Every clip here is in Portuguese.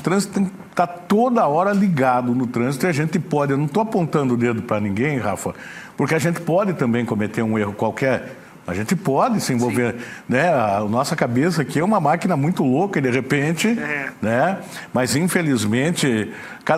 trânsito tem que estar toda hora ligado no trânsito e a gente pode, eu não estou apontando o dedo para ninguém, Rafa, porque a gente pode também cometer um erro qualquer. A gente pode se envolver, né? A nossa cabeça aqui é uma máquina muito louca e de repente, né? Mas infelizmente,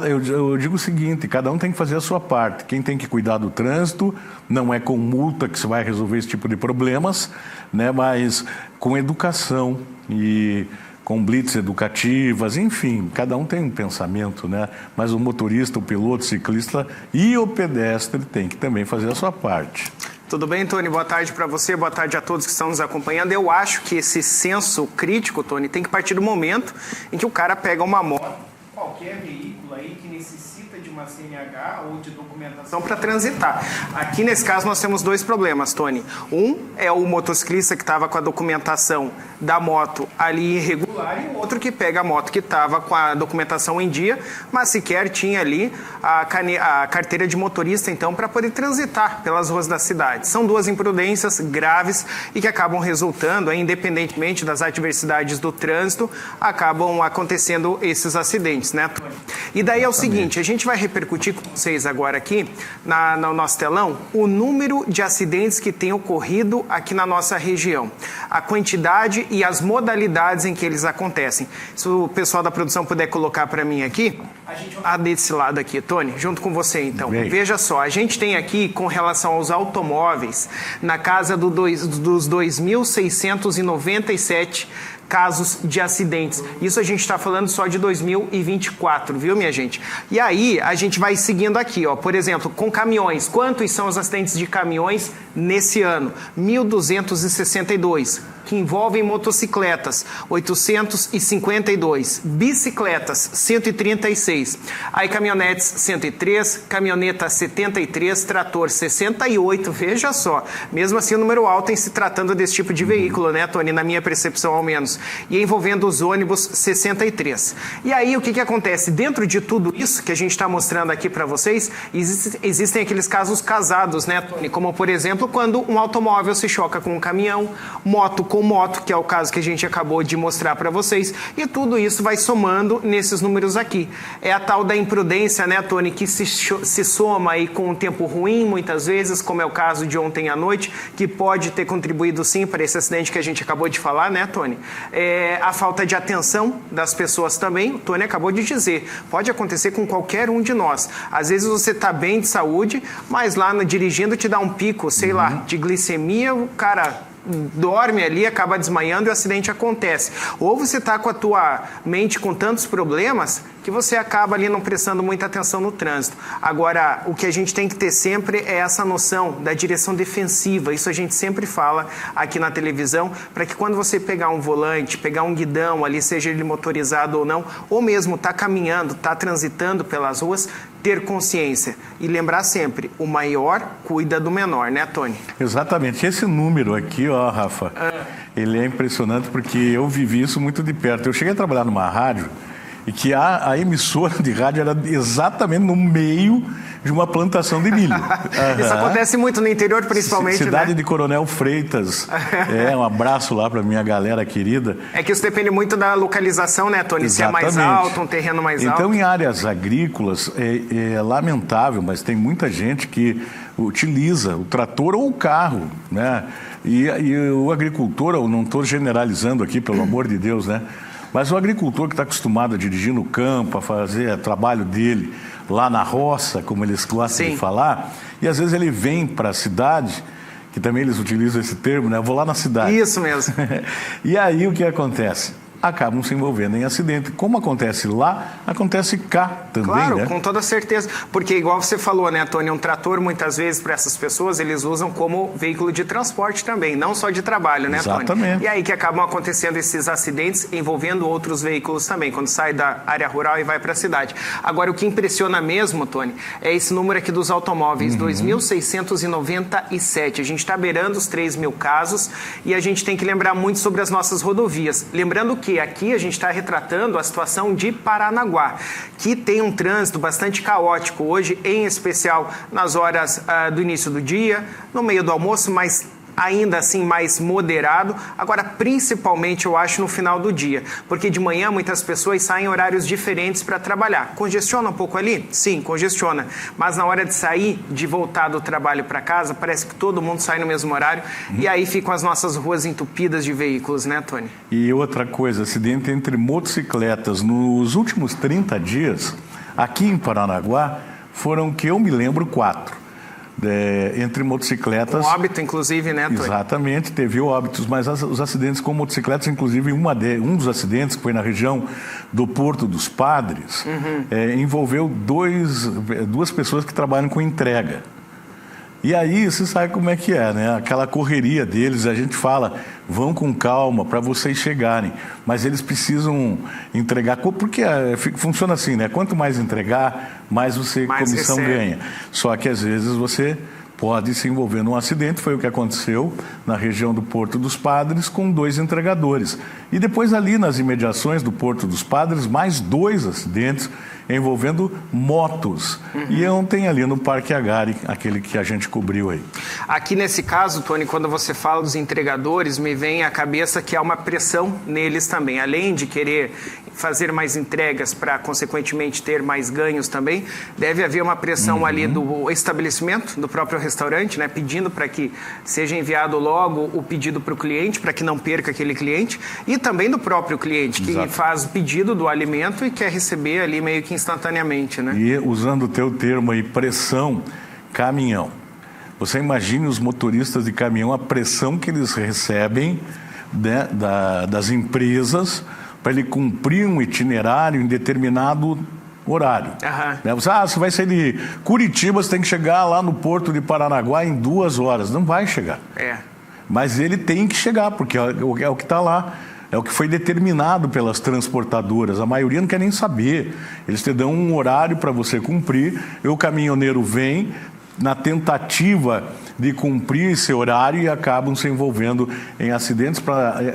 eu digo o seguinte, cada um tem que fazer a sua parte. Quem tem que cuidar do trânsito, não é com multa que se vai resolver esse tipo de problemas, né? Mas com educação e com blitz educativas, enfim, cada um tem um pensamento, né? Mas o motorista, o piloto, o ciclista e o pedestre tem que também fazer a sua parte. Tudo bem, Tony? Boa tarde para você, boa tarde a todos que estão nos acompanhando. Eu acho que esse senso crítico, Tony, tem que partir do momento em que o cara pega uma moto, qualquer veículo aí que necessita de uma CNH ou de documentação para transitar. Aqui nesse caso nós temos dois problemas, Tony. Um é o motociclista que estava com a documentação da moto ali irregular e o outro que pega a moto que estava com a documentação em dia, mas sequer tinha ali a carteira de motorista, então, para poder transitar pelas ruas da cidade. São duas imprudências graves e que acabam resultando, independentemente das adversidades do trânsito, acabam acontecendo esses acidentes, né, Tony? E daí é o seguinte, a gente vai repercutir com vocês agora aqui, no nosso telão, o número de acidentes que tem ocorrido aqui na nossa região, a quantidade e as modalidades em que eles acontecem. Se o pessoal da produção puder colocar para mim aqui, a gente vai desse lado aqui, Tony, junto com você então. Veja só, a gente tem aqui com relação aos automóveis, na casa dos 2.697 casos de acidentes. Isso a gente está falando só de 2024, viu, minha gente? E aí, a gente vai seguindo aqui, ó. Por exemplo, com caminhões. Quantos são os acidentes de caminhões nesse ano? 1.262. Que envolvem motocicletas, 852, bicicletas, 136, aí caminhonetes, 103, caminhoneta, 73, trator, 68, veja só, mesmo assim o número alto em se tratando desse tipo de veículo, né, Tony, na minha percepção ao menos, e envolvendo os ônibus, 63. E aí o que acontece? Dentro de tudo isso que a gente está mostrando aqui para vocês, existem aqueles casos casados, né, Tony, como por exemplo, quando um automóvel se choca com um caminhão, moto com moto, que é o caso que a gente acabou de mostrar para vocês, e tudo isso vai somando nesses números aqui. É a tal da imprudência, né, Tony, que se soma aí com um tempo ruim, muitas vezes, como é o caso de ontem à noite, que pode ter contribuído sim para esse acidente que a gente acabou de falar, né, Tony? A falta de atenção das pessoas também, o Tony acabou de dizer, pode acontecer com qualquer um de nós. Às vezes você está bem de saúde, mas lá dirigindo te dá um pico, sei lá, de glicemia, o cara dorme ali, acaba desmaiando e o acidente acontece. Ou você está com a tua mente com tantos problemas que você acaba ali não prestando muita atenção no trânsito. Agora, o que a gente tem que ter sempre é essa noção da direção defensiva. Isso a gente sempre fala aqui na televisão, para que quando você pegar um volante, pegar um guidão ali, seja ele motorizado ou não, ou mesmo tá caminhando, tá transitando pelas ruas, ter consciência e lembrar sempre, o maior cuida do menor, né, Tony? Exatamente. Esse número aqui, ó, Rafa, ele é impressionante porque eu vivi isso muito de perto. Eu cheguei a trabalhar numa rádio e que a emissora de rádio era exatamente no meio de uma plantação de milho. Isso acontece muito no interior, principalmente, Cidade né? de Coronel Freitas. Um abraço lá para minha galera querida. É que isso depende muito da localização, né, Tony? Exatamente. Se é mais alto, um terreno mais alto. Então, em áreas agrícolas, é lamentável, mas tem muita gente que utiliza o trator ou o carro, né? E o agricultor, eu não estou generalizando aqui, pelo amor de Deus, né? Mas o agricultor que está acostumado a dirigir no campo, a fazer o trabalho dele lá na roça, como eles gostam de falar, e às vezes ele vem para a cidade, que também eles utilizam esse termo, né? Eu vou lá na cidade. Isso mesmo. E aí o que acontece? Acabam se envolvendo em acidente. Como acontece lá, acontece cá também, claro, né? Com toda certeza. Porque igual você falou, né, Tony, um trator muitas vezes para essas pessoas, eles usam como veículo de transporte também, não só de trabalho, né, Tony? Exatamente. E aí que acabam acontecendo esses acidentes envolvendo outros veículos também, quando sai da área rural e vai para a cidade. Agora, o que impressiona mesmo, Tony, é esse número aqui dos automóveis, 2.697. A gente está beirando os 3.000 casos e a gente tem que lembrar muito sobre as nossas rodovias. Lembrando que aqui a gente está retratando a situação de Paranaguá, que tem um trânsito bastante caótico hoje, em especial nas horas do início do dia, no meio do almoço, mas ainda assim mais moderado. Agora, principalmente, eu acho no final do dia, porque de manhã muitas pessoas saem em horários diferentes para trabalhar. Congestiona um pouco ali? Sim, congestiona. Mas na hora de sair, de voltar do trabalho para casa, parece que todo mundo sai no mesmo horário e aí ficam as nossas ruas entupidas de veículos, né, Tony? E outra coisa, acidente entre motocicletas. Nos últimos 30 dias, aqui em Paranaguá, foram, que eu me lembro, 4. Entre motocicletas. Um óbito, inclusive, né, Tony? Exatamente, teve óbitos, mas os acidentes com motocicletas, inclusive um dos acidentes que foi na região do Porto dos Padres, envolveu duas pessoas que trabalham com entrega. E aí você sabe como é que é, né? Aquela correria deles, a gente fala, vão com calma para vocês chegarem, mas eles precisam entregar, porque funciona assim, né? Quanto mais entregar, mais você comissão ganha. Só que às vezes você pode se envolver num acidente, foi o que aconteceu na região do Porto dos Padres com 2 entregadores. E depois ali nas imediações do Porto dos Padres, mais 2 acidentes envolvendo motos. E ontem ali no Parque Agari, aquele que a gente cobriu aí. Aqui nesse caso, Tony, quando você fala dos entregadores, me vem à cabeça que há uma pressão neles também. Além de querer fazer mais entregas para, consequentemente, ter mais ganhos também, deve haver uma pressão ali do estabelecimento, do próprio restaurante, né, pedindo para que seja enviado logo o pedido para o cliente, para que não perca aquele cliente, e também do próprio cliente, que faz o pedido do alimento e quer receber ali meio que instantaneamente, né? E usando o teu termo aí, pressão, caminhão. Você imagine os motoristas de caminhão, a pressão que eles recebem, né, das empresas para ele cumprir um itinerário em determinado horário. Você vai sair de Curitiba, você tem que chegar lá no Porto de Paranaguá em 2 horas. Não vai chegar. Mas ele tem que chegar, porque é o que está lá. É o que foi determinado pelas transportadoras. A maioria não quer nem saber. Eles te dão um horário para você cumprir, e o caminhoneiro vem na tentativa de cumprir esse horário e acabam se envolvendo em acidentes.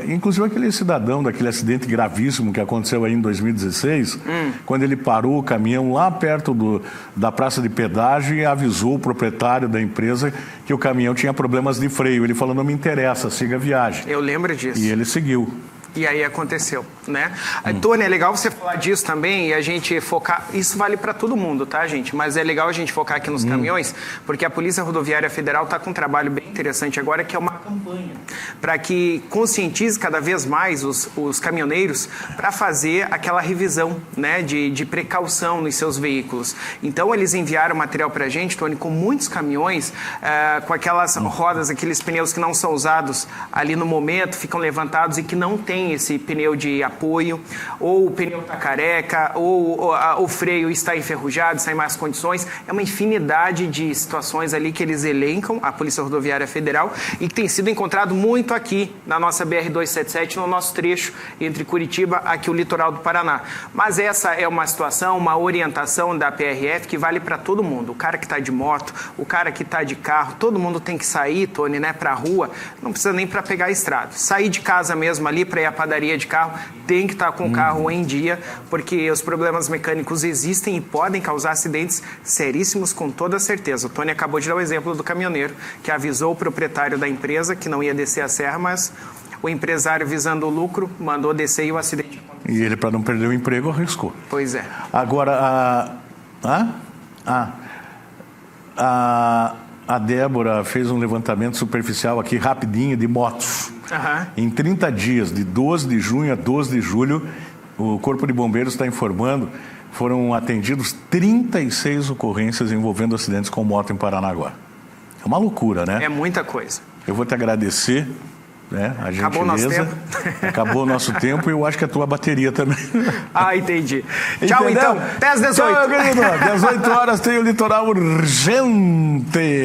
Inclusive aquele cidadão daquele acidente gravíssimo que aconteceu aí em 2016, quando ele parou o caminhão lá perto da praça de pedágio e avisou o proprietário da empresa que o caminhão tinha problemas de freio. Ele falou, não me interessa, siga a viagem. Eu lembro disso. E ele seguiu. E aí aconteceu, né? Tony, é legal você falar disso também e a gente focar... Isso vale para todo mundo, tá, gente? Mas é legal a gente focar aqui nos caminhões, porque a Polícia Rodoviária Federal está com um trabalho bem interessante agora, que é uma campanha para que conscientize cada vez mais os caminhoneiros para fazer aquela revisão, né, de precaução nos seus veículos. Então, eles enviaram material para a gente, Tony, com muitos caminhões, com aquelas rodas, aqueles pneus que não são usados ali no momento, ficam levantados e que não tem esse pneu de apoio, ou o pneu está careca, ou o freio está enferrujado, está em más condições. É uma infinidade de situações ali que eles elencam, a Polícia Rodoviária Federal, e que tem sido encontrado muito aqui na nossa BR-277, no nosso trecho entre Curitiba aqui o litoral do Paraná. Mas essa é uma situação, uma orientação da PRF que vale para todo mundo. O cara que está de moto, o cara que está de carro, todo mundo tem que sair, Tony, né, para a rua, não precisa nem para pegar a estrada. Sair de casa mesmo ali para ir à padaria de carro, tem que estar com o carro em dia, porque os problemas mecânicos existem e podem causar acidentes seríssimos com toda certeza. O Tony acabou de dar o exemplo do caminhoneiro, que avisou o proprietário da empresa que não ia descer a serra, mas o empresário, visando o lucro, mandou descer e o acidente aconteceu. E ele, para não perder o emprego, arriscou. Pois é. Agora, a Débora fez um levantamento superficial aqui, rapidinho, de motos. Em 30 dias, de 12 de junho a 12 de julho, o Corpo de Bombeiros está informando, foram atendidos 36 ocorrências envolvendo acidentes com moto em Paranaguá. É uma loucura, né? É muita coisa. Eu vou te agradecer, né, a gentileza. Acabou o nosso tempo. Acabou o nosso tempo, e eu acho que a tua bateria também. Entendi. Tchau, então. Até às 18. Tchau, querido. 18 horas tem o Litoral Urgente.